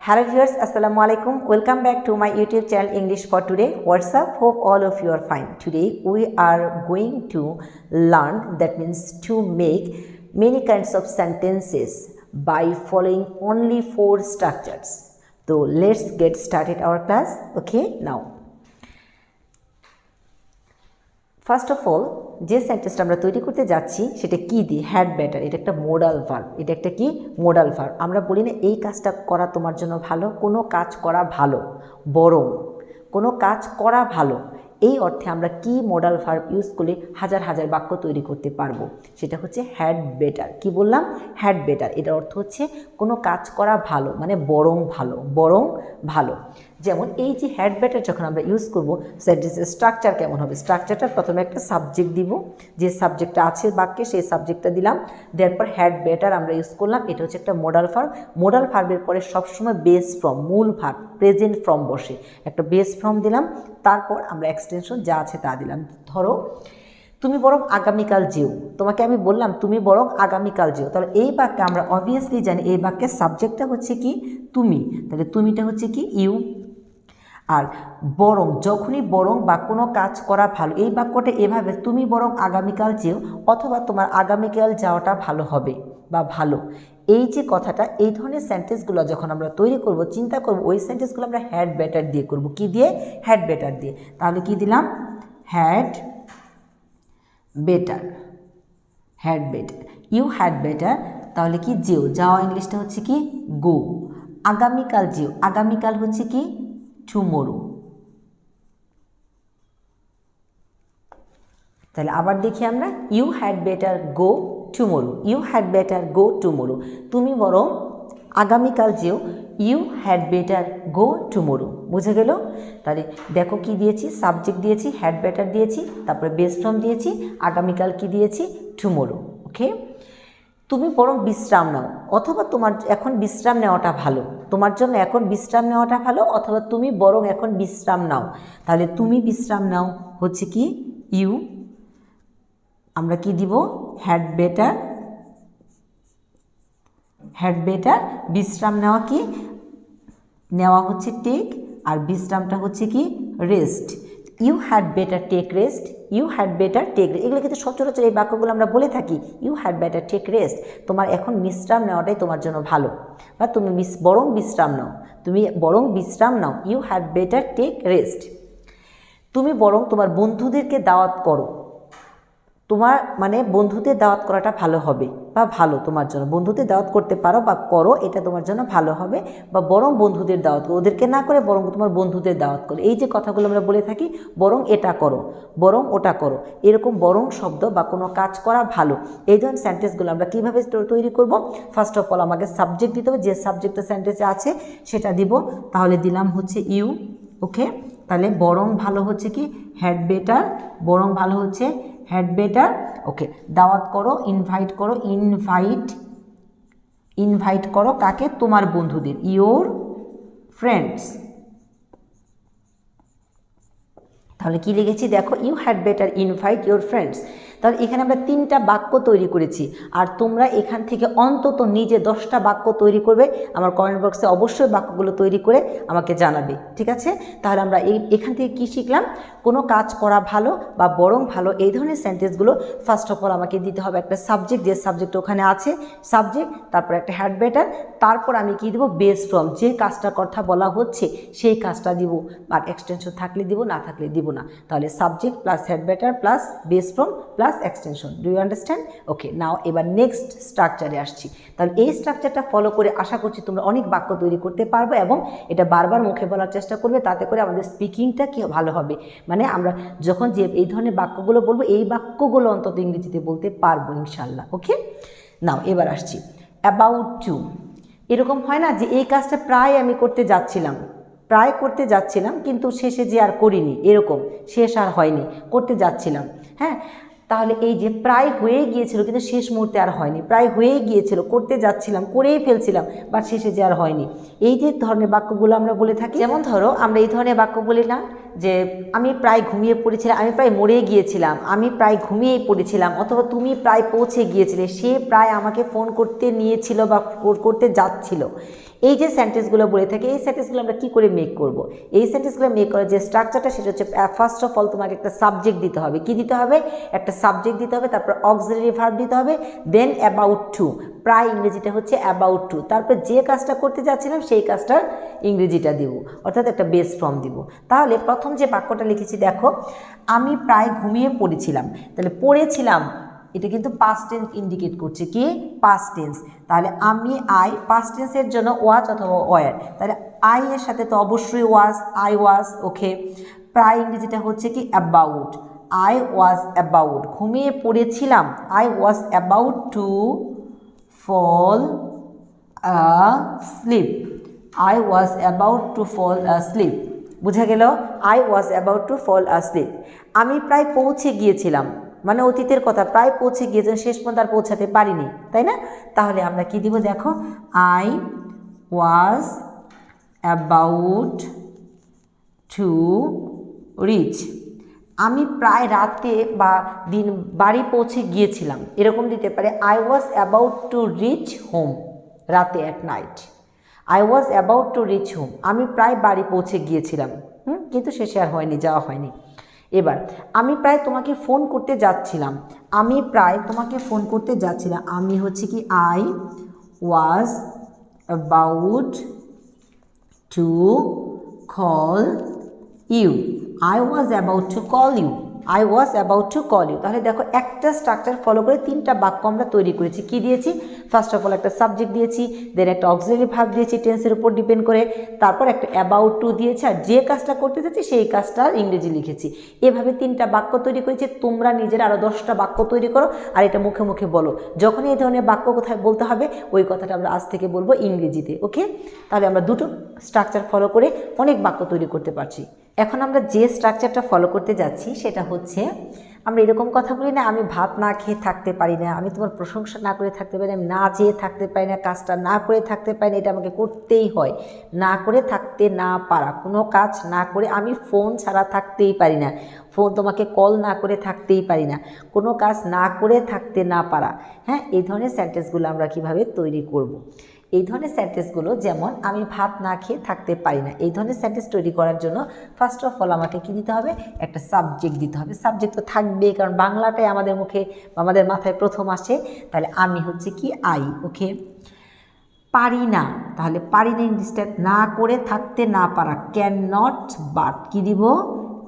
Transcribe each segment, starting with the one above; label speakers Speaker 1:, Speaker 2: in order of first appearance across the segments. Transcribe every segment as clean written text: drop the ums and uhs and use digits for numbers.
Speaker 1: Hello viewers, Assalamu alaikum. Welcome back to my YouTube channel English for Today. What's up? Hope all of you are fine. Today we are going to learn, that means to make many kinds of sentences by following only 4 structures. So let's get started our class. Okay, now first of all যে সেন্টেন্সটা আমরা তৈরি করতে যাচ্ছি সেটা কি দিয়ে, had better. এটা একটা মোডাল ভার্ব, এটা একটা কি মোডাল ভার্ব। আমরা বলি না এই কাজটা করা তোমার জন্য ভালো, কোনো কাজ করা ভালো, বরং কোনো কাজ করা ভালো, এই অর্থে আমরা কি মোডাল ভার্ব ইউজ করলে হাজার হাজার বাক্য তৈরি করতে পারবো, সেটা হচ্ছে হ্যাড বেটার। কি বললাম? Had better. এটার অর্থ হচ্ছে কোনো কাজ করা ভালো, মানে বরং ভালো, বরং ভালো। যেমন এই যে হ্যাড বেটার যখন আমরা ইউজ করবো, সেন্টেন্সের স্ট্রাকচার কেমন হবে? স্ট্রাকচারটা প্রথমে একটা সাবজেক্ট দিব, যে সাবজেক্টটা আছে বাক্যে সেই সাবজেক্টটা দিলাম, দেওয়ার পর হ্যাড বেটার আমরা ইউজ করলাম। এটা হচ্ছে একটা মোডাল ভার্ব। মোডাল ভার্বের পরে সবসময় বেস ফর্ম, মূল ভার্ব, প্রেজেন্ট ফর্ম বসে, একটা বেস ফর্ম দিলাম, তারপর আমরা এক্সটেনশন যা আছে তা দিলাম। ধরো তুমি বরং আগামীকাল যেও, তোমাকে আমি বললাম তুমি বরং আগামীকাল যেও, তাহলে এই বাক্যে আমরা অবভিয়াসলি জানি এই বাক্যের সাবজেক্টটা হচ্ছে কি তুমি, তাহলে তুমিটা হচ্ছে কি ইউ। আর বরং, যখনই বরং বা কোনো কাজ করা ভালো, এই বাক্যটা এভাবে তুমি বরং আগামীকাল যেও, অথবা তোমার আগামীকাল যাওয়াটা ভালো হবে বা ভালো। এই যে কথাটা, এই ধরনের সেন্টেন্সগুলো যখন আমরা তৈরি করব, চিন্তা করব, ওই সেন্টেন্সগুলো আমরা হ্যাড বেটার দিয়ে করব। কি দিয়ে? হ্যাড বেটার দিয়ে। তাহলে কি দিলাম? Had better, had better. You had better, তাহলে কি যেও, যাওয়া ইংলিশটা হচ্ছে কি গো। আগামীকাল যেও, আগামীকাল হচ্ছে কি টুমোরো। তাহলে আবার দেখি আমরা, you had better go tomorrow, you had better go tomorrow. তুমি বরং আগামীকাল যেও, you had better go tomorrow. বুঝে গেল? তাহলে দেখো কি দিয়েছি, সাবজেক্ট দিয়েছি, হ্যাড বেটার দিয়েছি, তারপরে বেস ফর্ম দিয়েছি, আগামীকাল কি দিয়েছি, টুমোরো। ওকে, তুমি বরং বিশ্রাম নাও, অথবা তোমার এখন বিশ্রাম নেওয়াটা ভালো, তোমার জন্য এখন বিশ্রাম নেওয়াটা ভালো, অথবা তুমি বরং এখন বিশ্রাম নাও। তাহলে তুমি বিশ্রাম নাও হচ্ছে কি ইউ, আমরা কি দিব? Had better, had better. বিশ্রাম নেওয়া কি, নেওয়া হচ্ছে টেক, আর বিশ্রামটা হচ্ছে কি rest. You had better take rest, you had better take rest. এগুলো কিন্তু সচরাচর এই বাক্যগুলো আমরা বলে থাকি, you had better take rest, তোমার এখন বিশ্রাম নেওয়াটাই তোমার জন্য ভালো, বা তুমি বরং বিশ্রাম নাও, তুমি বরং বিশ্রাম নাও, you had better take rest. তুমি বরং তোমার বন্ধুদেরকে দাওয়াত করো, তোমার মানে বন্ধুদের দাওয়াত করাটা ভালো হবে বা ভালো তোমার জন্য, বন্ধুদের দাওয়াত করতে পারো বা করো, এটা তোমার জন্য ভালো হবে। বা বরং বন্ধুদের দাওয়াত করো, ওদেরকে না করে বরং তোমার বন্ধুদের দাওয়াত করো। এই যে কথাগুলো আমরা বলে থাকি, বরং এটা করো, বরং ওটা করো, এরকম বরং শব্দ বা কোনো কাজ করা ভালো, এই ধরনের সেন্টেন্সগুলো আমরা কীভাবে তৈরি করব? ফার্স্ট অফ অল আমাকে সাবজেক্ট দিতে হবে, যে সাবজেক্টটা সেন্টেন্সে আছে সেটা দিব। তাহলে দিলাম হচ্ছে ইউ। ওকে, তাহলে বরং ভালো হচ্ছে কি হ্যাড বেটার, বরং ভালো হচ্ছে হ্যাড বেটার। ওকে, দাওয়াত করো, ইনভাইট করো, ইনভাইট, ইনভাইট করো কাকে? তোমার বন্ধুদের, ইয়োর ফ্রেন্ডস। তাহলে কি লিখেছি দেখো, you had better invite your friends. তাহলে এখানে আমরা 3টা বাক্য তৈরি করেছি, আর তোমরা এখান থেকে অন্তত নিজে 10টা বাক্য তৈরি করবে। আমার কমেন্ট বক্সে অবশ্যই বাক্যগুলো তৈরি করে আমাকে জানাবে, ঠিক আছে? তাহলে আমরা এখান থেকে কি শিখলাম? কোনো কাজ করা ভালো বা বরং ভালো, এই ধরনের সেন্টেন্সগুলো ফার্স্ট অফ অল আমাকে দিতে হবে একটা সাবজেক্ট, যে সাবজেক্ট ওখানে আছে সাবজেক্ট, তারপর একটা হ্যাড বেটার, তারপর আমি কি দিব? বেস ফর্ম, যে কাজটার কথা বলা হচ্ছে সেই কাজটা দিব, আর এক্সটেনশন থাকলে দিব, না থাকলে দিব না। তাহলে subject plus had better plus base form plus extension. Do you understand? Okay, now এবার নেক্সট স্ট্রাকচারে আসছি। তাহলে এই স্ট্রাকচারটা ফলো করে আশা করছি তোমরা অনেক বাক্য তৈরি করতে পারবে, এবং এটা বারবার মুখে বলার চেষ্টা করবে, তাতে করে আমাদের স্পিকিংটা কি ভালো হবে। মানে আমরা যখন যে এই ধরনের বাক্যগুলো বলবো, এই বাক্যগুলো অন্তত ইংরেজিতে বলতে পারবো ইনশাল্লাহ। ওকে, নাও এবার আসছি অ্যাবাউট টু। এরকম হয় না যে এই কাজটা প্রায় আমি করতে যাচ্ছিলাম, প্রায় করতে যাচ্ছিলাম কিন্তু শেষে যে আর করিনি, এরকম শেষ আর হয়নি, করতে যাচ্ছিলাম। হ্যাঁ, তাহলে এই যে প্রায় হয়ে গিয়েছিল কিন্তু শেষ মুহূর্তে আর হয়নি, প্রায় হয়ে গিয়েছিল, করতে যাচ্ছিলাম, করেই ফেলছিলাম, বাট শেষে যে আর হয়নি, এই যে ধরনের বাক্যগুলো আমরা বলে থাকি। যেমন ধরো আমরা এই ধরনের বাক্য বলি না যে আমি প্রায় ঘুমিয়ে পড়েছিলাম, আমি প্রায় মরে গিয়েছিলাম, আমি প্রায় ঘুমিয়েই পড়েছিলাম, অথবা তুমি প্রায় পৌঁছে গিয়েছিলে, সে প্রায় আমাকে ফোন করতে নিয়েছিল বা করতে যাচ্ছিল। এই যে সেন্টেন্সগুলো বলে থাকে এই সেন্টেন্সগুলো আমরা কী করে মেক করব। এই সেন্টেন্সগুলো মেক করার যে স্ট্রাকচারটা সেটা হচ্ছে ফার্স্ট অফ অল তোমাকে একটা সাবজেক্ট দিতে হবে। কি দিতে হবে? একটা সাবজেক্ট দিতে হবে, তারপর অক্সিলারি ভার্ব দিতে হবে, দেন অ্যাবাউট টু, প্রায় ইংরেজিটা হচ্ছে অ্যাবাউট টু, তারপর যে কাজটা করতে যাচ্ছিলাম সেই কাজটার ইংরেজিটা দিব, অর্থাৎ একটা বেস ফর্ম দিব। তাহলে প্রথম যে বাক্যটা লিখেছি দেখো, আমি প্রায় ঘুমিয়ে পড়েছিলাম। তাহলে পড়েছিলাম এটা কিন্তু পাস্ট টেন্স ইন্ডিকেট করছে, কি পাস্ট টেন্স। তাহলে আমি আই পাস্ট টেন্সের জন্য ওয়াজ অথবা ওয়ার, তাহলে আই এর সাথে তো অবশ্যই ওয়াজ, আই ওয়াজ। ওকে, প্রায় ইংরেজিটা হচ্ছে কি অ্যাবাউট, আই ওয়াজ অ্যাবাউট, ঘুমিয়ে পড়েছিলাম, I was about to fall sleep, I was about to fall sleep. বুঝা গেল? I was about to fall sleep. আমি প্রায় পৌঁছে গিয়েছিলাম, মানে অতীতের কথা, প্রায় পৌঁছে গিয়েছিলাম, শেষ পর্যন্ত আর পৌঁছাতে পারিনি, তাই না? তাহলে আমরা কি দিব দেখো, I was about to rich, আমি প্রায় রাতে বা দিন বাড়ি পৌঁছে গিয়েছিলাম, এরকম দিতে পারে I was about to reach home, রাতে at night. I was about to reach home, আমি প্রায় বাড়ি পৌঁছে গিয়েছিলাম, কিন্তু শেষে আর হয়নি, যাওয়া হয়নি। এবার আমি প্রায় তোমাকে ফোন করতে যাচ্ছিলাম, আমি প্রায় তোমাকে ফোন করতে যাচ্ছিলাম, আমি হচ্ছে কি I was about to call you, I was about to call you, I was about to call you. তাহলে দেখো একটা স্ট্রাকচার ফলো করে তিনটা বাক্য আমরা তৈরি করেছি। কি দিয়েছি? ফার্স্ট অফ অল একটা সাবজেক্ট দিয়েছি, দেন একটা অক্সিলারি ভার্ব দিয়েছি টেন্সের উপর ডিপেন্ড করে, তারপর একটা অ্যাবাউট টু দিয়েছি, আর যে কাজটা করতে চাচ্ছি সেই কাজটার ইংরেজি লিখেছি। এভাবে তিনটা বাক্য তৈরি করেছি। তোমরা নিজেরা আরও 10টা বাক্য তৈরি করো আর এটা মুখে মুখে বলো। যখনই এই ধরনের বাক্য কোথায় বলতে হবে ওই কথাটা আমরা আজ থেকে বলবো ইংরেজিতে। ওকে, তাহলে আমরা দুটো স্ট্রাকচার ফলো করে অনেক বাক্য তৈরি করতে পারছি। এখন আমরা যে স্ট্রাকচারটা ফলো করতে যাচ্ছি সেটা হচ্ছে, আমরা এরকম কথা বলি না, আমি ভাত না খেয়ে থাকতে পারি না, আমি তোমার প্রশংসা না করে থাকতে পারি না, আমি না চেয়ে থাকতে পারি না, কাজটা না করে থাকতে পারি না, এটা আমাকে করতেই হয়। না করে থাকতে না পারা, কোনো কাজ না করে, আমি ফোন ছাড়া থাকতেই পারি না, ফোন তোমাকে কল না করে থাকতেই পারি না, কোনো কাজ না করে থাকতে না পারা। হ্যাঁ, এই ধরনের সেন্টেন্সগুলো আমরা কিভাবে তৈরি করব। এই ধরনের সেন্টেন্সগুলো যেমন আমি ভাত না খেয়ে থাকতে পারি না, এই ধরনের সেন্টেন্স তৈরি করার জন্য ফার্স্ট অফ অল আমাকে কী দিতে হবে? একটা সাবজেক্ট দিতে হবে। সাবজেক্ট তো থাকবেই, কারণ বাংলাটাই আমাদের মুখে আমাদের মাথায় প্রথম আসে। তাহলে আমি হচ্ছে কি আই। ওকে, পারি না, তাহলে পারি না ইংলিশটা না করে থাকতে না পারা, ক্যান নট বাট। কী দিব?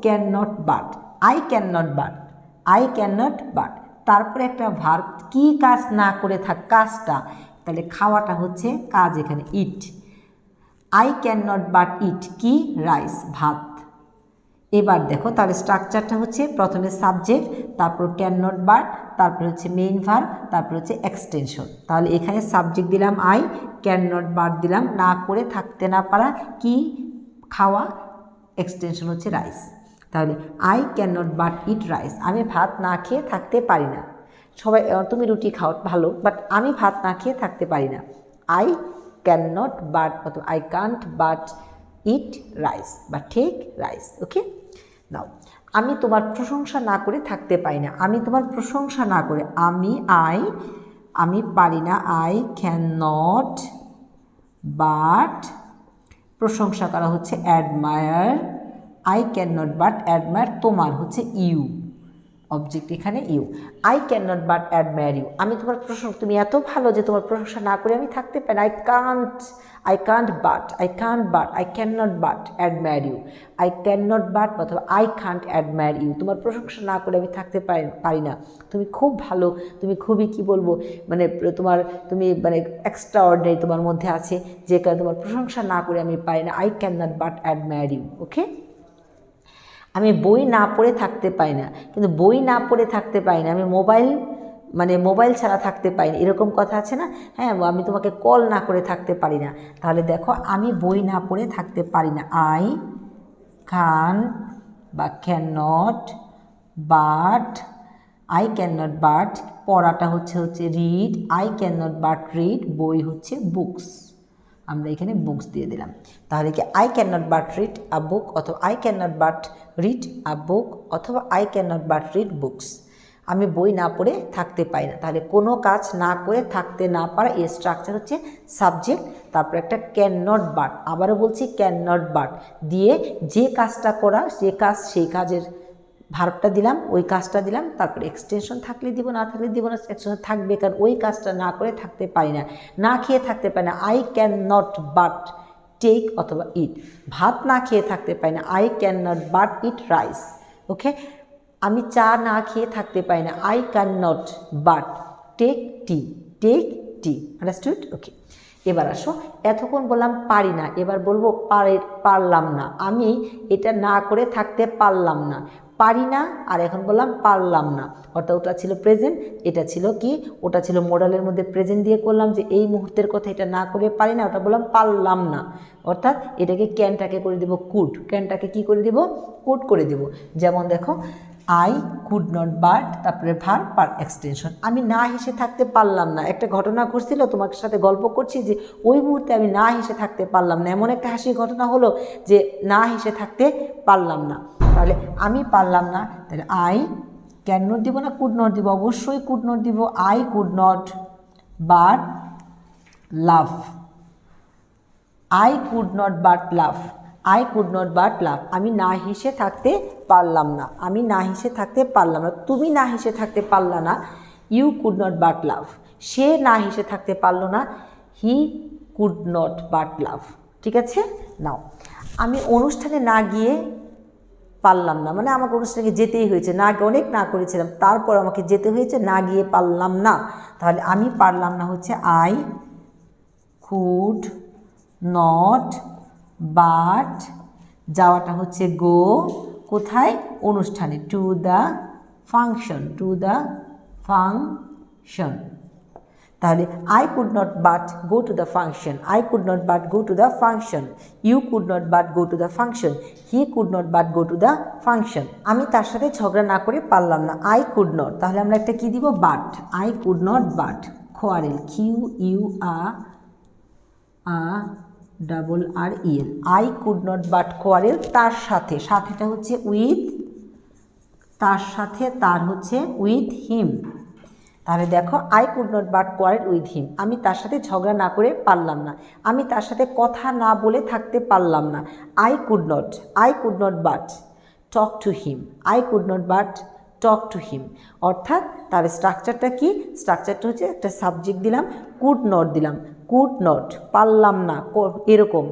Speaker 1: Can not but, I can not but, I can not but. তারপরে একটা ভার্ব, কি কাজ না করে থাক, কাজটা, তাহলে খাওয়াটা হচ্ছে কাজ, এখানে eat, I can not but eat, কি? রাইস, ভাত। এবার দেখো তাহলে স্ট্রাকচারটা হচ্ছে প্রথমে সাবজেক্ট, তারপর ক্যান নট বাট, তারপর হচ্ছে মেইন ভার্ব, তারপর হচ্ছে এক্সটেনশন। তাহলে এখানে সাবজেক্ট দিলাম আই, ক্যান নট বাট দিলাম না করে থাকতে না পারা, কি? খাওয়া, এক্সটেনশন হচ্ছে রাইস। তাহলে I can not but eat rice, আমি ভাত না খেয়ে থাকতে পারি না। সবাই তুমি রুটি খাও, ভালো, বাট আমি ভাত না খেয়ে থাকতে পারি না। আই ক্যান নট বাট অথবা I can't but eat rice বা টেক রাইস। ওকে, নাও আমি তোমার প্রশংসা না করে থাকতে পারি না, আমি তোমার প্রশংসা না করে, আমি পারি না, আই ক্যান নট বাট, প্রশংসা করা হচ্ছে admire, I can not but admire, তোমার হচ্ছে ইউ, অবজেক্ট এখানে you, I can not but admire you, আমি তোমার প্রশংসা, তুমি এত ভালো যে তোমার প্রশংসা না করে আমি থাকতে পারি না। I can't but I can not but admire you, I can not but অথবা আই কান্ট অ্যাডমায়ার ইউ, তোমার প্রশংসা না করে আমি থাকতে পারি না, তুমি খুব ভালো, তুমি খুবই কি বলবো, মানে তুমি মানে এক্সট্রা অর্ডিনারি তোমার মধ্যে আছে, যে কারণে তোমার প্রশংসা না করে আমি পারি না। I can not but admire you. Okay, আমি বই না পড়ে থাকতে পারি না, কিন্তু বই না পড়ে থাকতে পারি না, আমি মোবাইল ছাড়া থাকতে পারি না, এরকম কথা আছে না। হ্যাঁ, আমি তোমাকে কল না করে থাকতে পারি না। তাহলে দেখো আমি বই না পড়ে থাকতে পারি না, আই ক্যান বা can not but, I can not but, পড়াটা হচ্ছে read, I can not but read, বই হচ্ছে বুকস, আমরা এখানে বুকস দিয়ে দিলাম। তাহলে কি I can not but read a book অথবা I can not but read a book অথবা I can not but read books. আমি বই না পড়ে থাকতে পারি না। তাহলে কোনো কাজ না করে থাকতে না পারা, এর স্ট্রাকচার হচ্ছে সাবজেক্ট, তারপর একটা ক্যান নট বাট, আবারও বলছি ক্যান নট বাট দিয়ে যে কাজটা করা, যে কাজ সেই কাজের ভার্বটা দিলাম, ওই কাজটা দিলাম, তারপরে এক্সটেনশন থাকলে দিব, না থাকলে দিব না, এক্সটেনশন থাকবে, কারণ ওই কাজটা না করে থাকতে পারি না, না খেয়ে থাকতে পারি না, I can not but take অথবা ইট। ভাত না খেয়ে থাকতে পারি না, I can not but eat rice. Okay, আমি চা না খেয়ে থাকতে পারি না, I can not but take tea, take tea. Understood? Okay, এবার আসো, এতক্ষণ বললাম পারি না, এবার বলবো পারলাম না। আমি এটা না করে থাকতে পারলাম না, পারি না, আর এখন বললাম পারলাম না, অর্থাৎ ওটা ছিল প্রেজেন্ট, এটা ছিল কি, ওটা ছিল মডেলের মধ্যে প্রেজেন্ট দিয়ে করলাম যে এই মুহূর্তের কথা, এটা না করে পারি না, ওটা বললাম পারলাম না, অর্থাৎ এটাকে ক্যানটাকে করে দেব কুড, ক্যানটাকে কি করে দেব, কুড করে দেব। যেমন দেখো, আই কুড নট বাট, তারপরে ভার্ব পার এক্সটেনশন। আমি না হেসে থাকতে পারলাম না, একটা ঘটনা ঘটছিল, তোমার সাথে গল্প করছি যে ওই মুহূর্তে আমি না হেসে থাকতে পারলাম না, এমন একটা হাসির ঘটনা হলো যে না হেসে থাকতে পারলাম না। তাহলে আমি পারলাম না, তাহলে আই ক্যান নট দিব না কুড নট দিব, অবশ্যই কুড নট দিব। I could not but love, I could not but love, I could not but love. আমি না হেসে থাকতে পারলাম না, আমি না হেসে থাকতে পারলাম না, তুমি না হেসে থাকতে পারলা না, ইউ কুড নট বাট লাভ। সে না হেসে থাকতে পারলো না, হি কুড নট বাট লাভ। ঠিক আছে? নাও, আমি অনুষ্ঠানে না গিয়ে পারলাম না, মানে আমাকে অনুষ্ঠানে যেতেই হয়েছে, না অনেক না করেছিলাম, তারপর আমাকে যেতে হয়েছে, না গিয়ে পারলাম না। তাহলে আমি পারলাম না হচ্ছে আই কুড নট বাট, যাওয়াটা হচ্ছে গো, কোথায়, অনুষ্ঠানে, to the function, to the function. তাহলে I could not but go to the function, I could not but go to the function, you could not but go to the function, he could not but go to the function. আমি তার সাথে ঝগড়া না করে পারলাম না, I could not, তাহলে আমরা একটা কি দিব, but, I could not but quarrel, Q U double R E L, I could not but quarrel তার সাথে, সাথেটা হচ্ছে উইথ, তার সাথে, তার হচ্ছে উইথ হিম। তাহলে দেখো, I could not but quarrel with him, আমি তার সাথে ঝগড়া না করে পারলাম না, আমি তার সাথে কথা না বলে থাকতে পারলাম না, I could not but talk to him, I could not but talk to him. অর্থাৎ তার স্ট্রাকচারটা কি, স্ট্রাকচারটা হচ্ছে একটা সাবজেক্ট দিলাম, কুড নট দিলাম, কুড নট পারলাম না এরকম,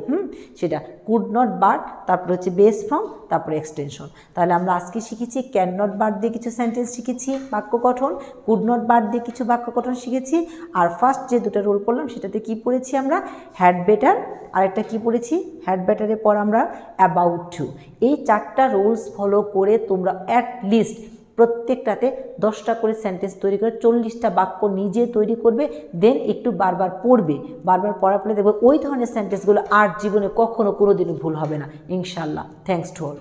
Speaker 1: সেটা কুড নট বাট, তারপরে হচ্ছে বেস ফর্ম, তারপরে এক্সটেনশন। তাহলে আমরা আজকে শিখেছি ক্যান নট বাট দিয়ে কিছু সেন্টেন্স শিখেছি বাক্য গঠন, কুড নট বাট দিয়ে কিছু বাক্য গঠন শিখেছি, আর ফার্স্ট যে দুটো রোল পড়লাম সেটাতে কি পড়েছি আমরা, হ্যাড বেটার, আরেকটা কি পড়েছি, হ্যাড বেটারের পর আমরা অ্যাবাউট টু। এই চারটা রুলস ফলো করে তোমরা অ্যাটলিস্ট প্রত্যেকটাতে 10টা করে সেন্টেন্স তৈরি করে 40টা বাক্য নিজে তৈরি করবে, দেন একটু বারবার পড়বে, বারবার পড়ার পরে দেখবে ওই ধরনের সেন্টেন্সগুলো আর জীবনে কখনো কোনোদিনও ভুল হবে না ইনশাআল্লাহ। Thanks to all.